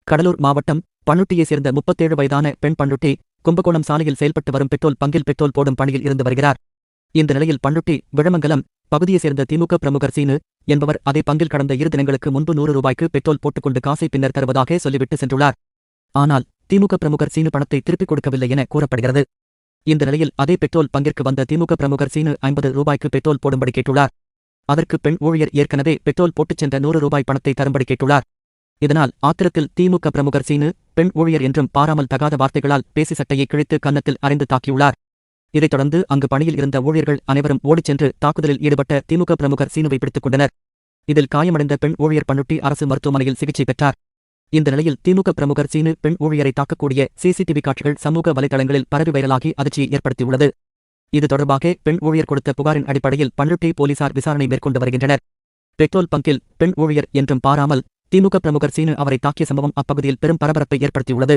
கடலூர் மாவட்டம் பண்ருட்டியைச் சேர்ந்த 37 வயதான பெண் பண்ருட்டி கும்பகோணம் சாலையில் செயல்பட்டு வரும் பெட்ரோல் பங்கில் பெட்ரோல் போடும் பணியில் இருந்து வருகிறார். இந்த நிலையில் பண்ருட்டி விழமங்கலம் பகுதியைச் சேர்ந்த திமுக பிரமுகர் சீனு என்பவர் அதே பங்கில் கடந்த 2 தினங்களுக்கு முன்பு 100 ரூபாய்க்கு பெட்ரோல் போட்டுக்கொண்டு காசை பின்னர் தருவதாக சொல்லிவிட்டு சென்றுள்ளார். ஆனால் திமுக பிரமுகர் சீனு பணத்தை திருப்பிக் கொடுக்கவில்லை என கூறப்படுகிறது. இந்த நிலையில் அதே பெட்ரோல் பங்கிற்கு வந்த திமுக பிரமுகர் சீனு 50 ரூபாய்க்கு பெட்ரோல் போடும்படி கேட்டுள்ளார். அதற்கு பெண் ஊழியர் ஏற்கனவே பெட்ரோல் போட்டுச் சென்ற 100 ரூபாய் பணத்தை தரும்படி கேட்டுள்ளார். இதனால் ஆத்திரத்தில் திமுக பிரமுகர் சீனு பெண் ஊழியர் என்றும் பாராமல் தகாத வார்த்தைகளால் பேசி சட்டையை கிழித்து கன்னத்தில் அறைந்து தாக்கியுள்ளார். இதைத் தொடர்ந்து அங்கு பணியில் இருந்த ஊழியர்கள் அனைவரும் ஓடிச் சென்று தாக்குதலில் ஈடுபட்ட திமுக பிரமுகர் சீனுவை பிடித்துக் கொண்டனர். இதில் காயமடைந்த பெண் ஊழியர் பண்ருட்டி அரசு மருத்துவமனையில் சிகிச்சை பெற்றார். இந்த நிலையில் திமுக பிரமுகர் சீனு பெண் ஊழியரை தாக்கக்கூடிய சிசிடிவி காட்சிகள் சமூக வலைதளங்களில் பரவி வைரலாகி அதிர்ச்சியை ஏற்படுத்தியுள்ளது. இது தொடர்பாக பெண் ஊழியர் கொடுத்த புகாரின் அடிப்படையில் பண்ருட்டி போலீசார் விசாரணை மேற்கொண்டு வருகின்றனர். பெட்ரோல் பங்கில் பெண் ஊழியர் என்றும் பாராமல் திமுக பிரமுகர் சீனு அவரை தாக்கிய சம்பவம் அப்பகுதியில் பெரும் பரபரப்பை ஏற்படுத்தியுள்ளது.